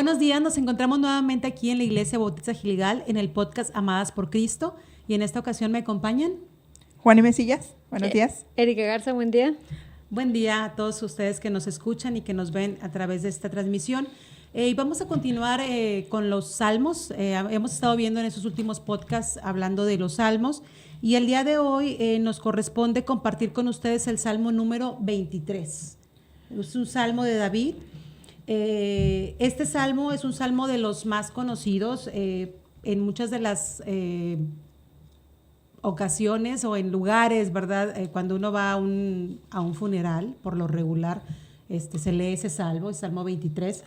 Buenos días, nos encontramos nuevamente aquí en la Iglesia Bautista Gilgal en el podcast Amadas por Cristo y en esta ocasión me acompañan Juan y Mesillas, buenos días. Erika Garza, buen día. Buen día a todos ustedes que nos escuchan y que nos ven a través de esta transmisión. Y vamos a continuar con los salmos. Hemos estado viendo en esos últimos podcasts hablando de los salmos y el día de hoy nos corresponde compartir con ustedes el salmo número 23. Es un salmo de David. Este salmo es un salmo de los más conocidos en muchas de las ocasiones o en lugares, ¿verdad? Cuando uno va a un funeral, por lo regular, se lee ese salmo, el Salmo 23.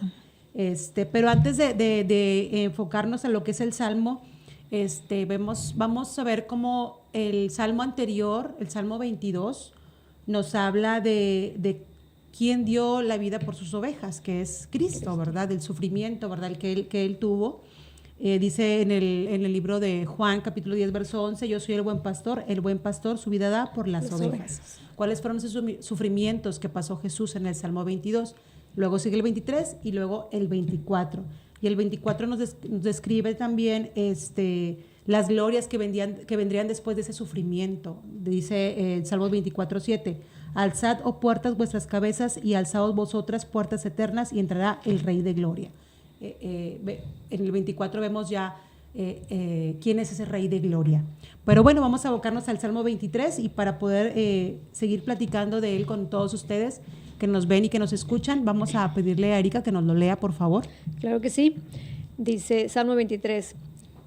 Pero antes de enfocarnos en lo que es el salmo, vamos a ver cómo el salmo anterior, el Salmo 22, nos habla de quién dio la vida por sus ovejas, que es Cristo, ¿verdad? Del sufrimiento, ¿verdad? El que él tuvo. Dice en el libro de Juan, capítulo 10, verso 11, yo soy el buen pastor su vida da por las ovejas. ¿Cuáles fueron esos sufrimientos que pasó Jesús en el Salmo 22? Luego sigue el 23 y luego el 24. Y el 24 nos describe también las glorias que vendrían después de ese sufrimiento. Dice el Salmo 24, 7, alzad, oh puertas, vuestras cabezas, y alzaos vosotras, puertas eternas, y entrará el Rey de Gloria. En el 24 vemos ya quién es ese Rey de Gloria. Pero bueno, vamos a abocarnos al Salmo 23 y para poder seguir platicando de él con todos ustedes que nos ven y que nos escuchan, vamos a pedirle a Erika que nos lo lea, por favor. Claro que sí. Dice Salmo 23,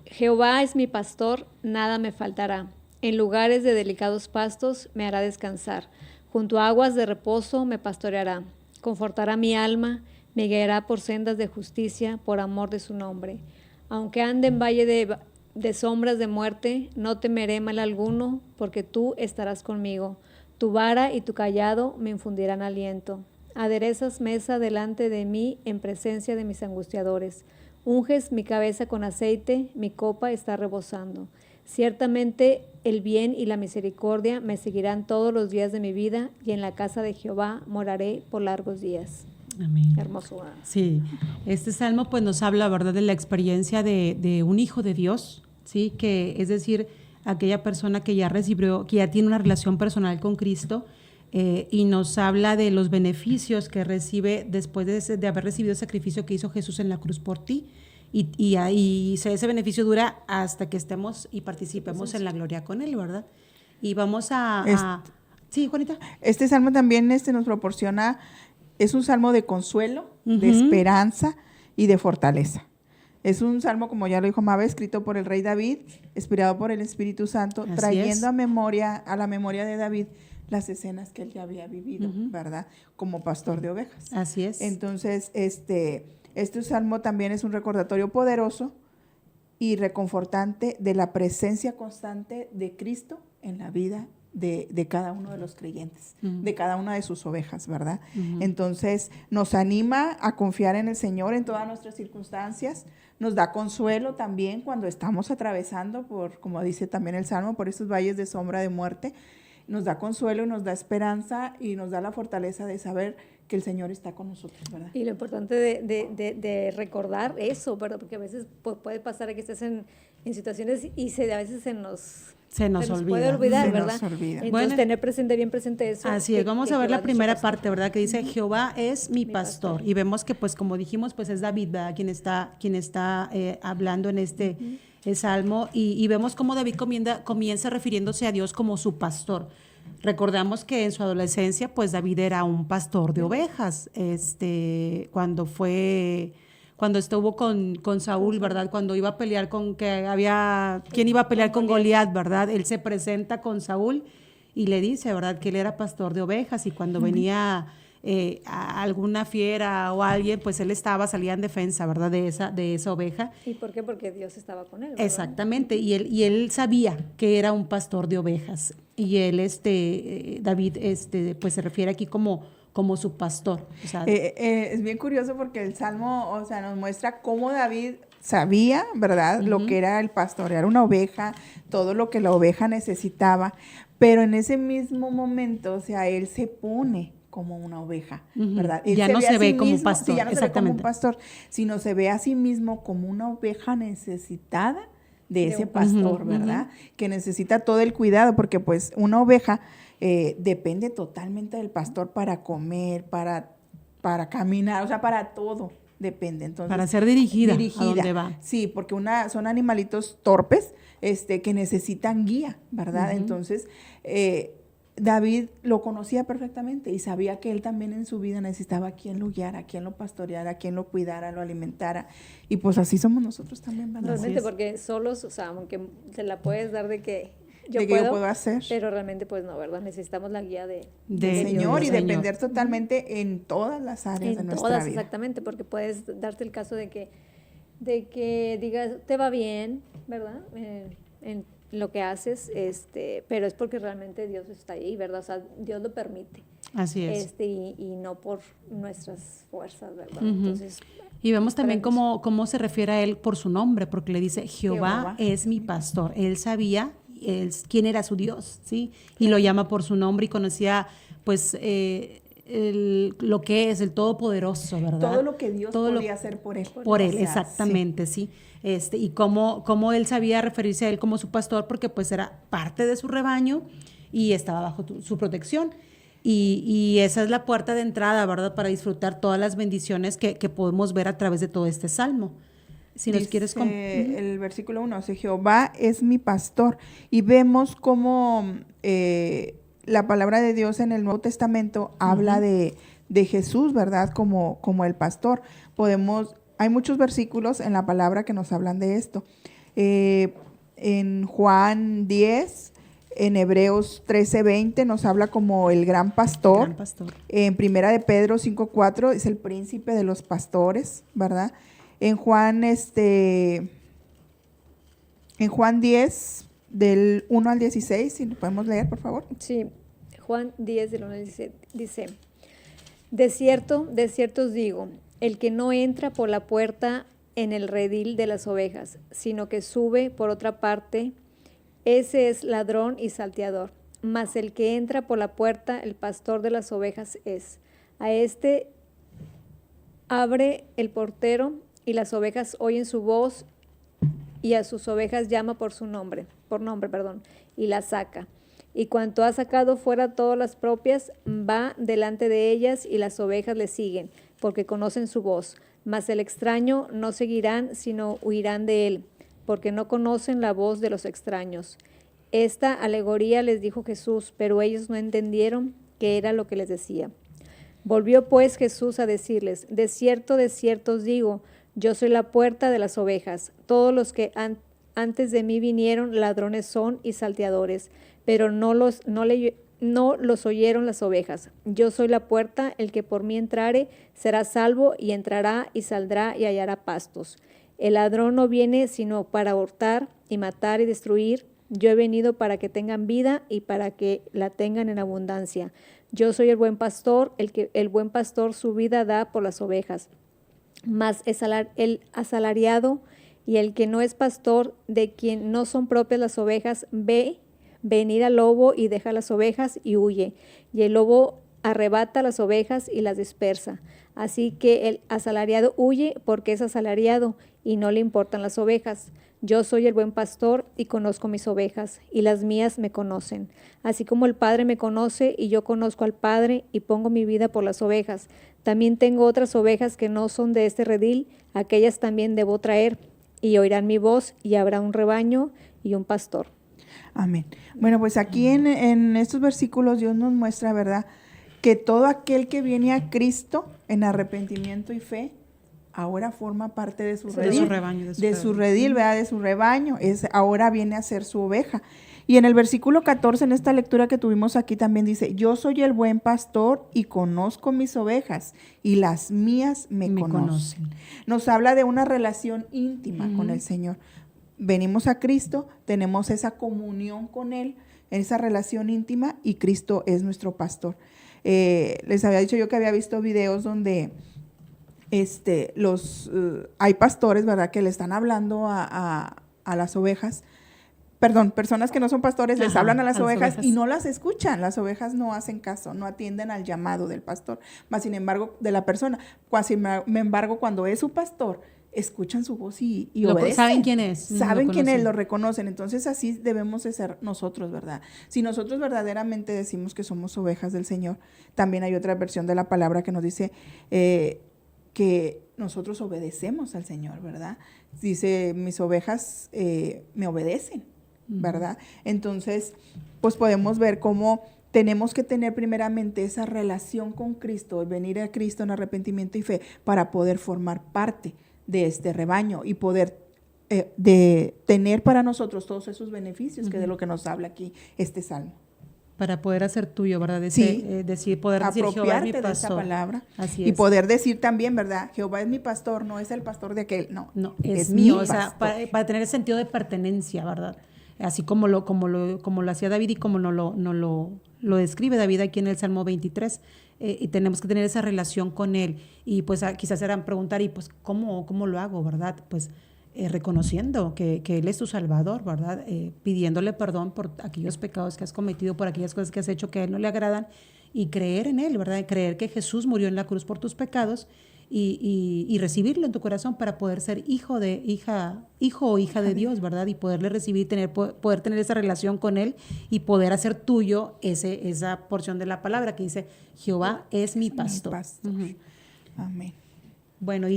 Jehová es mi pastor, nada me faltará. En lugares de delicados pastos me hará descansar. Junto a aguas de reposo me pastoreará. Confortará mi alma, me guiará por sendas de justicia, por amor de su nombre. Aunque ande en valle de sombras de muerte, no temeré mal alguno, porque tú estarás conmigo. Tu vara y tu callado me infundirán aliento. Aderezas mesa delante de mí en presencia de mis angustiadores. Unges mi cabeza con aceite, mi copa está rebosando. Ciertamente el bien y la misericordia me seguirán todos los días de mi vida, y en la casa de Jehová moraré por largos días. Amén. Hermoso. Sí, este salmo pues nos habla, ¿verdad?, de la experiencia de un hijo de Dios, ¿sí? Que es decir, aquella persona que ya recibió, que ya tiene una relación personal con Cristo, y nos habla de los beneficios que recibe después de haber recibido el sacrificio que hizo Jesús en la cruz por ti. Y ese beneficio dura hasta que estemos y participemos en la gloria con Él, ¿verdad? Y vamos Sí, Juanita. Este salmo también nos proporciona, es un salmo de consuelo, de esperanza y de fortaleza. Es un salmo, como ya lo dijo Mabe, escrito por el rey David, inspirado por el Espíritu Santo, Así trayendo a la memoria de David las escenas que él ya había vivido, ¿verdad? Como pastor de ovejas. Así es. Entonces, este salmo también es un recordatorio poderoso y reconfortante de la presencia constante de Cristo en la vida de cada uno de los creyentes, de cada una de sus ovejas, ¿verdad? Entonces, nos anima a confiar en el Señor en todas nuestras circunstancias, nos da consuelo también cuando estamos atravesando como dice también el Salmo, por esos valles de sombra de muerte. Nos da consuelo, nos da esperanza y nos da la fortaleza de saber que el Señor está con nosotros, ¿verdad? Y lo importante de recordar eso, ¿verdad? Porque a veces puede pasar que estés en situaciones y a veces se nos puede olvidar, ¿verdad? Entonces, bueno, tener bien presente eso. Así es, vamos a ver la primera parte, ¿verdad? Que dice, Jehová es mi pastor. Y vemos que, pues, como dijimos, pues es David, ¿verdad? Quien está hablando en el Salmo. Y vemos cómo David comienza refiriéndose a Dios como su pastor. Recordamos que en su adolescencia, pues David era un pastor de ovejas, cuando estuvo con Saúl, ¿verdad? Cuando iba a pelear ¿quién iba a pelear con Goliat, ¿verdad? Él se presenta con Saúl y le dice, ¿verdad?, que él era pastor de ovejas y cuando venía a alguna fiera o alguien, pues él salía en defensa, ¿verdad?, de esa oveja. ¿Y por qué? Porque Dios estaba con él, ¿verdad? Exactamente, y él sabía que era un pastor de ovejas y él, David, pues se refiere aquí como su pastor. O sea, es bien curioso porque el Salmo, o sea, nos muestra cómo David sabía, ¿verdad?, lo que era el pastorear una oveja, todo lo que la oveja necesitaba, pero en ese mismo momento, o sea, él se pone como una oveja, Ujú. ¿verdad? Él Ya no a se sí ve como mismo, pastor, sí, ya no se ve como un exactamente. pastor, sino se ve a sí mismo como una oveja necesitada de De ese un pastor, Ujú, ¿verdad? Que necesita todo el cuidado, porque pues una oveja depende totalmente del pastor para comer, para caminar, o sea, para todo depende. Entonces, para ser dirigida a donde va. sí, porque son animalitos torpes, que necesitan guía, ¿verdad? Ujú. Entonces, David lo conocía perfectamente y sabía que él también en su vida necesitaba a quien lo guiara, a quien lo pastoreara, a quien lo cuidara, lo alimentara. Y pues así somos nosotros también, ¿verdad? Realmente, es. porque solos, o sea, aunque te la puedes dar de que yo De que yo puedo hacer. pero realmente pues no, ¿verdad? Necesitamos la guía Del De Señor y Señor. depender totalmente en todas las áreas de en nuestra todas, vida. exactamente, porque puedes darte el caso de que digas, te va bien, ¿verdad? En lo que haces, pero es porque realmente Dios está ahí, ¿verdad? O sea, Dios lo permite. Así es. Y no por nuestras fuerzas, ¿verdad? Ujú. Entonces, Y vemos también esperemos. cómo se refiere a él por su nombre, porque le dice, Jehová Jehová. es mi pastor. Él sabía quién era su Dios, ¿sí? Y lo llama por su nombre y conocía, pues, lo que es el Todopoderoso, ¿verdad? Todo lo que Dios Todo lo- podía hacer por él. por O él, sea, exactamente, sí. Y cómo él sabía referirse a él como su pastor, porque pues era parte de su rebaño y estaba bajo su protección. Y esa es la puerta de entrada, ¿verdad? Para disfrutar todas las bendiciones que podemos ver a través de todo este salmo. Si nos quieres... Dice el versículo 1, dice, Jehová es mi pastor. Y vemos cómo la palabra de Dios en el Nuevo Testamento habla de Jesús, ¿verdad? Como el pastor. Hay muchos versículos en la palabra que nos hablan de esto. En Juan 10, en Hebreos 13:20 nos habla como el gran pastor. Gran pastor. En Primera de Pedro 5:4 es el príncipe de los pastores, ¿verdad? En Juan 10, del 1 al 16, si lo podemos leer, por favor. Sí, Juan 10, del 1 al 17, dice, de cierto os digo, el que no entra por la puerta en el redil de las ovejas, sino que sube por otra parte, ese es ladrón y salteador. Mas el que entra por la puerta, el pastor de las ovejas es. A este abre el portero y las ovejas oyen su voz y a sus ovejas llama por nombre, y las saca. Y cuanto ha sacado fuera todas las propias, va delante de ellas y las ovejas le siguen, porque conocen su voz. Mas el extraño no seguirán, sino huirán de él, porque no conocen la voz de los extraños. Esta alegoría les dijo Jesús, pero ellos no entendieron qué era lo que les decía. Volvió pues Jesús a decirles, de cierto os digo, yo soy la puerta de las ovejas. Todos los que antes de mí vinieron ladrones son y salteadores, pero no los oyeron las ovejas. Yo soy la puerta, el que por mí entrare será salvo y entrará y saldrá y hallará pastos. El ladrón no viene sino para hurtar y matar y destruir. Yo he venido para que tengan vida y para que la tengan en abundancia. Yo soy el buen pastor, el buen pastor su vida da por las ovejas. Mas el asalariado y el que no es pastor, de quien no son propias las ovejas, ve venir al lobo y deja las ovejas y huye. Y el lobo arrebata las ovejas y las dispersa. Así que el asalariado huye porque es asalariado y no le importan las ovejas. Yo soy el buen pastor y conozco mis ovejas, y las mías me conocen. Así como el Padre me conoce y yo conozco al Padre y pongo mi vida por las ovejas. También tengo otras ovejas que no son de este redil, aquellas también debo traer, y oirán mi voz, y habrá un rebaño y un pastor. Amén. Bueno, pues aquí en estos versículos Dios nos muestra, ¿verdad?, que todo aquel que viene a Cristo en arrepentimiento y fe, ahora forma parte de su redil. De su rebaño. De su redil, ¿verdad? De su rebaño. Ahora viene a ser su oveja. Y en el versículo 14, en esta lectura que tuvimos aquí, también dice, yo soy el buen pastor y conozco mis ovejas y las mías me conocen. Nos habla de una relación íntima con el Señor. Venimos a Cristo, tenemos esa comunión con Él, esa relación íntima, y Cristo es nuestro pastor. Les había dicho yo que había visto videos donde hay pastores, ¿verdad?, que le están hablando a las ovejas personas que no son pastores les Ajá, hablan a las a las ovejas ovejas. y no las escuchan. Las ovejas no hacen caso, no atienden al llamado del pastor. Más sin embargo, de la persona. Sin embargo, cuando es su pastor, escuchan su voz y obedecen. Saben quién es. Saben quién es, conocen. lo reconocen. Entonces, así debemos de ser nosotros, ¿verdad? Si nosotros verdaderamente decimos que somos ovejas del Señor, también hay otra versión de la palabra que nos dice que nosotros obedecemos al Señor, ¿verdad? Dice, mis ovejas me obedecen, ¿verdad? Entonces, pues podemos ver cómo tenemos que tener primeramente esa relación con Cristo, venir a Cristo en arrepentimiento y fe para poder formar parte de este rebaño y poder de tener para nosotros todos esos beneficios que de lo que nos habla aquí este salmo. Para poder hacer tuyo, ¿verdad? Sí, Poder decir, Jehová es mi apropiarte de esa pastor. palabra. Así Y es. poder decir también, ¿verdad? Jehová es mi pastor, no es el pastor de aquel, no. No, es mi mío, o sea, pastor. para tener el sentido de pertenencia, ¿verdad? Así como lo hacía David y como no lo describe David aquí en el Salmo 23, y tenemos que tener esa relación con él. Y pues quizás serán preguntar, y pues, ¿cómo lo hago, verdad? Pues reconociendo que Él es tu Salvador, ¿verdad? Pidiéndole perdón por aquellos pecados que has cometido, por aquellas cosas que has hecho que a Él no le agradan, y creer en Él, ¿verdad? Creer que Jesús murió en la cruz por tus pecados, y recibirlo en tu corazón para poder ser hijo o hija de Dios, ¿verdad? Y poderle recibir, poder tener esa relación con Él y poder hacer tuyo esa porción de la palabra que dice, Jehová es mi pastor. Pastor. Amén. Bueno,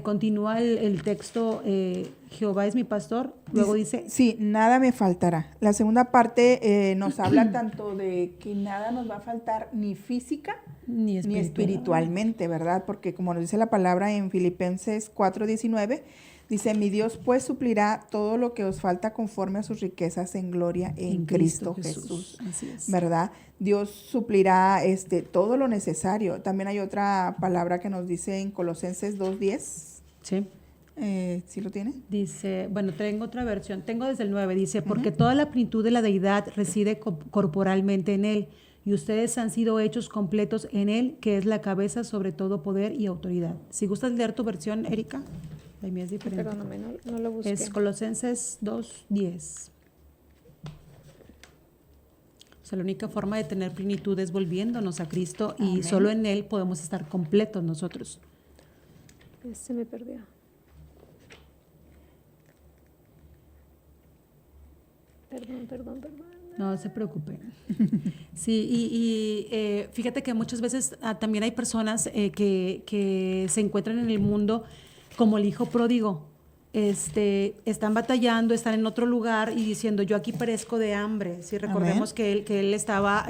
continúa el texto, Jehová es mi pastor, luego dice... Sí, nada me faltará. La segunda parte nos habla tanto de que nada nos va a faltar ni física ni espiritualmente, ¿verdad? Porque como nos dice la palabra en Filipenses 4:19, dice, mi Dios pues suplirá todo lo que os falta conforme a sus riquezas en gloria en Cristo Jesús. Así es. ¿Verdad? Dios suplirá todo lo necesario. También hay otra palabra que nos dice en Colosenses 2:10. Sí. ¿Sí lo tiene? Dice, bueno, tengo otra versión, tengo desde el 9, dice, porque toda la plenitud de la deidad reside corporalmente en Él, y ustedes han sido hechos completos en Él, que es la cabeza sobre todo poder y autoridad. Si gustas leer tu versión, Erika, la mía es diferente. Perdóname, no lo busqué. Es Colosenses 2:10. O sea, la única forma de tener plenitud es volviéndonos a Cristo, y solo en Él podemos estar completos nosotros. Se me perdió. Perdón. No se preocupe. Sí, y fíjate que muchas veces también hay personas que se encuentran en el mundo como el hijo pródigo. Están batallando, están en otro lugar y diciendo, yo aquí perezco de hambre. Sí, recordemos que él estaba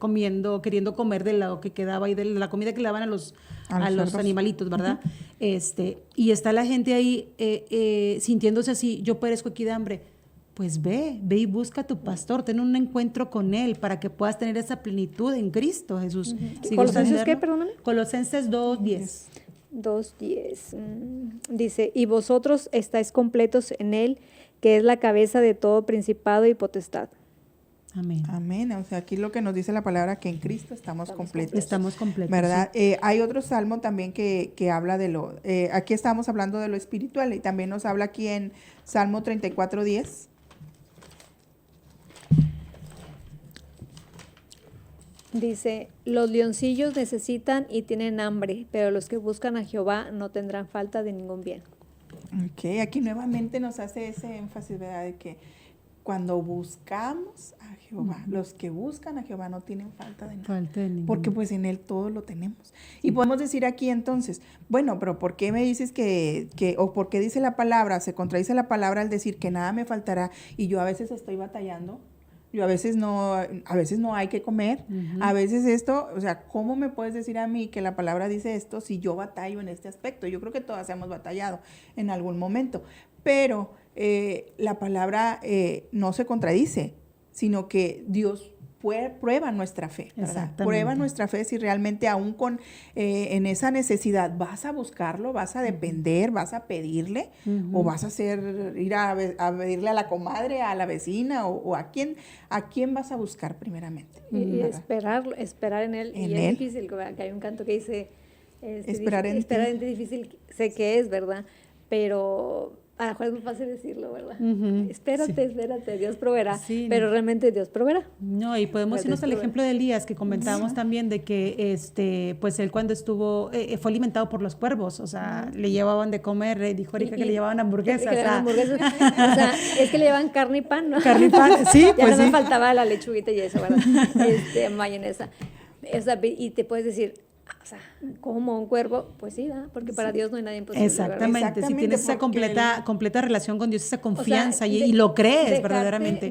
comiendo, queriendo comer de lo que quedaba y de la comida que le daban a los animalitos, ¿verdad? Y está la gente ahí sintiéndose así, yo perezco aquí de hambre. Pues ve y busca a tu pastor, ten un encuentro con él para que puedas tener esa plenitud en Cristo Jesús. Si ¿Colosenses qué, perdóname? Colosenses 2:10. 2:10. Dice, y vosotros estáis completos en Él, que es la cabeza de todo principado y potestad. Amén. Amén. O sea, aquí lo que nos dice la palabra, que en Cristo estamos completos. Estamos completos. ¿Verdad? Sí. Hay otro salmo también que habla de aquí estamos hablando de lo espiritual, y también nos habla aquí en Salmo 34:10. Dice, los leoncillos necesitan y tienen hambre, pero los que buscan a Jehová no tendrán falta de ningún bien. Ok, aquí nuevamente nos hace ese énfasis, ¿verdad? De que cuando buscamos a Jehová, los que buscan a Jehová no tienen falta de nada. Porque pues en Él todo lo tenemos. Sí. Y podemos decir aquí entonces, bueno, pero ¿por qué me dices o por qué dice la palabra, se contradice la palabra al decir que nada me faltará y yo a veces estoy batallando? Yo a veces no hay que comer, a veces esto, o sea, ¿cómo me puedes decir a mí que la palabra dice esto si yo batallo en este aspecto? Yo creo que todas hemos batallado en algún momento, pero la palabra no se contradice, sino que Dios prueba nuestra fe, ¿verdad? Prueba nuestra fe si realmente aún en esa necesidad vas a buscarlo, vas a depender, vas a pedirle, o vas a ir a pedirle a la comadre, a la vecina, o a quién vas a buscar primeramente. Y esperar en Él. Y es difícil, que hay un canto que dice, esperar en ti. Esperar en ti difícil, sé que es, ¿verdad? Pero a lo mejor es muy fácil decirlo, ¿verdad? Ujú, Espérate, sí. espérate, Dios proveerá, Sí. pero realmente Dios proveerá. No, y podemos Pues irnos al estuve- ejemplo de Elías, que comentábamos también de que pues él cuando estuvo, fue alimentado por los cuervos, o sea, le llevaban de comer, dijo Erika que le llevaban hamburguesas. Que le daban hamburguesas. O sea, es que le llevaban carne y pan, ¿no? Carne y pan, sí, Ya pues no sí. faltaba la lechuguita y eso, ¿verdad? Mayonesa. O sea, y te puedes decir, o sea, como un cuervo, pues sí, ¿verdad? Porque para Dios no hay nada imposible, ¿verdad? Exactamente, si Exactamente, tienes esa porque completa relación con Dios, esa O sea, confianza y de- lo crees dejarte- verdaderamente.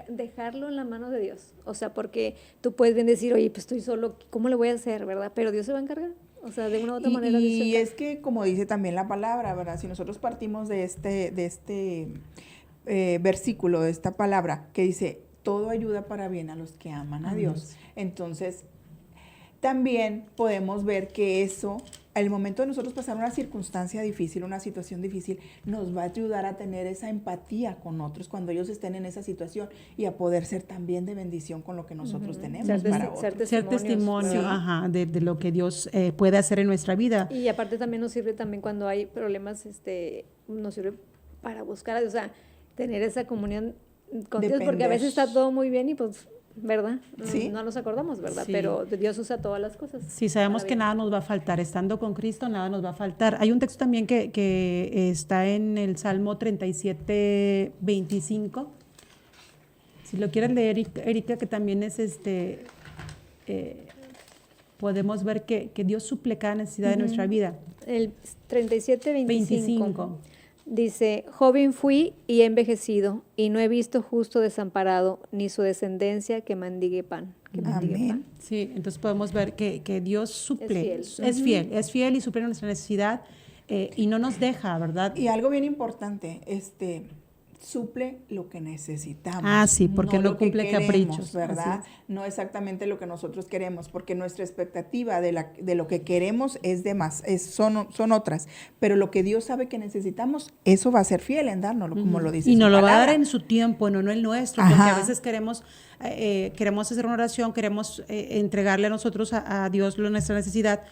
dejarlo en la mano de Dios. O sea, porque tú puedes bien decir, oye, pues estoy solo, ¿cómo le voy a hacer, verdad? Pero Dios se va a encargar. O sea, de una u otra manera. Dios se Y encarga. es que, como dice también la palabra, ¿verdad? Si nosotros partimos de este versículo, de esta palabra, que dice, todo ayuda para bien a los que aman a Dios. Entonces, también podemos ver que eso, al momento de nosotros pasar una circunstancia difícil, una situación difícil, nos va a ayudar a tener esa empatía con otros cuando ellos estén en esa situación y a poder ser también de bendición con lo que nosotros tenemos Ser para testi- otros. Ser testimonio, ¿verdad? ajá, de lo que Dios puede hacer en nuestra vida. Y aparte también nos sirve también cuando hay problemas, nos sirve para buscar a Dios, o sea, tener esa comunión con Dios, porque a Depender. veces está todo muy bien y pues, ¿verdad? Sí. No nos acordamos, ¿verdad? Sí. Pero Dios usa todas las cosas. Si sabemos para que bien. nada nos va a faltar, estando con Cristo, nada nos va a faltar. Hay un texto también que está en el Salmo 37, 25. Si lo quieres leer, Erika, que también es podemos ver que Dios suple cada necesidad de nuestra vida. El 37-25 25. dice, joven fui y he envejecido, y no he visto justo desamparado, ni su descendencia que mendigue pan. Que mendigue Amén. pan. Sí, entonces podemos ver que Dios suple, fiel. es fiel y suple nuestra necesidad y no nos deja, ¿verdad? Y algo bien importante, suple lo que necesitamos. Ah, sí, porque no lo que cumple queremos, caprichos, ¿verdad? así No exactamente lo que nosotros queremos, porque nuestra expectativa de lo que queremos es de más, son otras, pero lo que Dios sabe que necesitamos, eso va a ser fiel en dárnoslo, como lo dice Y su nos lo va a dar palabra. en su tiempo, no el nuestro, porque Ajá. a veces queremos hacer una oración, queremos entregarle a nosotros, a Dios, nuestra necesidad.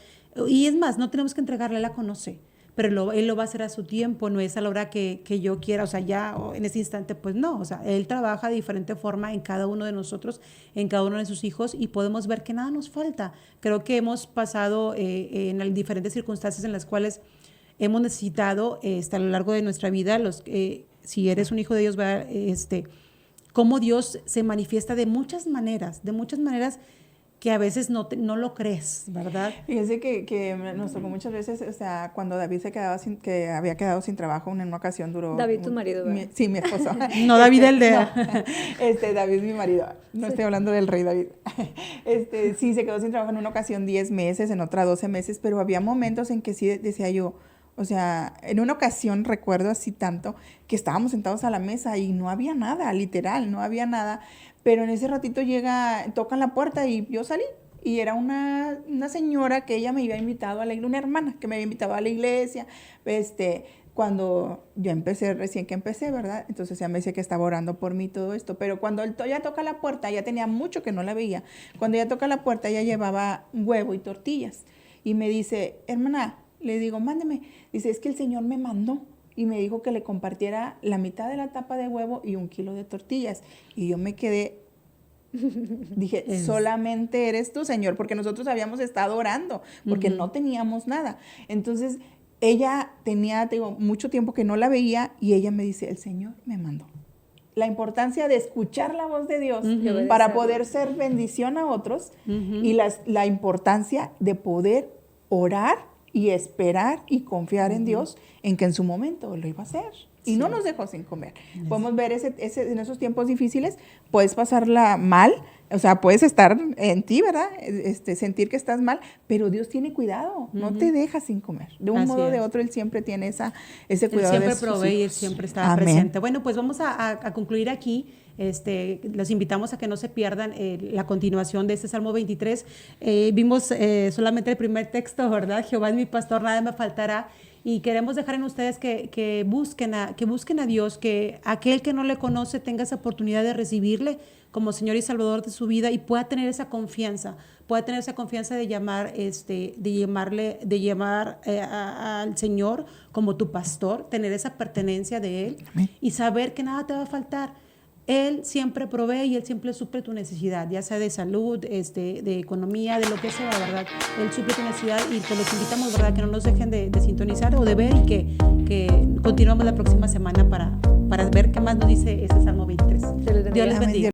Y es más, no tenemos que entregarle, Él la conoce, pero Él lo va a hacer a su tiempo, no es a la hora que yo quiera, o sea, ya o en ese instante, pues no, o sea, Él trabaja de diferente forma en cada uno de nosotros, en cada uno de sus hijos, y podemos ver que nada nos falta. Creo que hemos pasado en diferentes circunstancias en las cuales hemos necesitado a lo largo de nuestra vida, si eres un hijo de Dios, va, cómo Dios se manifiesta de muchas maneras que a veces no lo crees, ¿verdad? Fíjense que nos tocó muchas veces, o sea, cuando David que había quedado sin trabajo, en una ocasión duró... David, tu marido, ¿verdad? Sí, mi esposo. No, David el de... No, David, mi marido. No estoy hablando del rey David. Sí, se quedó sin trabajo en una ocasión 10 meses, en otra 12 meses, pero había momentos en que sí decía yo, o sea, en una ocasión recuerdo así tanto que estábamos sentados a la mesa y no había nada, literal, no había nada. Pero en ese ratito tocan la puerta y yo salí. Y era una señora que ella me había invitado a la iglesia, una hermana que me había invitado a la iglesia. Cuando yo empecé, recién que empecé, ¿verdad? Entonces ella me decía que estaba orando por mí todo esto. Pero cuando ella toca la puerta, ya tenía mucho que no la veía. Cuando ella toca la puerta, ella llevaba huevo y tortillas. Y me dice, hermana, le digo, mándeme. Dice, es que el Señor me mandó. Y me dijo que le compartiera la mitad de la tapa de huevo y 1 kilo de tortillas. Y yo me quedé, dije, solamente eres tú, Señor, porque nosotros habíamos estado orando, porque no teníamos nada. Entonces, ella tenía, te digo, mucho tiempo que no la veía y ella me dice, el Señor me mandó. La importancia de escuchar la voz de Dios para poder ser bendición a otros y la importancia de poder orar y esperar y confiar en Dios en que en su momento lo iba a hacer. Y no nos dejó sin comer. Podemos ver en esos tiempos difíciles, puedes pasarla mal, o sea, puedes estar en ti, ¿verdad? Sentir que estás mal, pero Dios tiene cuidado, no te deja sin comer. De un modo o de otro, Él siempre tiene ese cuidado. Él siempre de sus provee y Él hijos. siempre está Amén. presente. Bueno, pues vamos a concluir aquí. Los invitamos a que no se pierdan la continuación de este Salmo 23. Vimos solamente el primer texto, ¿verdad? Jehová es mi pastor, nada me faltará. Y queremos dejar en ustedes que busquen a Dios, que aquel que no le conoce tenga esa oportunidad de recibirle como Señor y Salvador de su vida y pueda tener esa confianza de llamar, de llamar al Señor como tu pastor, tener esa pertenencia de Él. Amén. Y saber que nada te va a faltar. Él siempre provee y Él siempre suple tu necesidad, ya sea de salud, de economía, de lo que sea, ¿verdad? Él suple tu necesidad y pues los invitamos, ¿verdad? Que no nos dejen de sintonizar o de ver y que continuamos la próxima semana para ver qué más nos dice este Salmo 23. Se les bendiga. Dios les Amén. bendiga.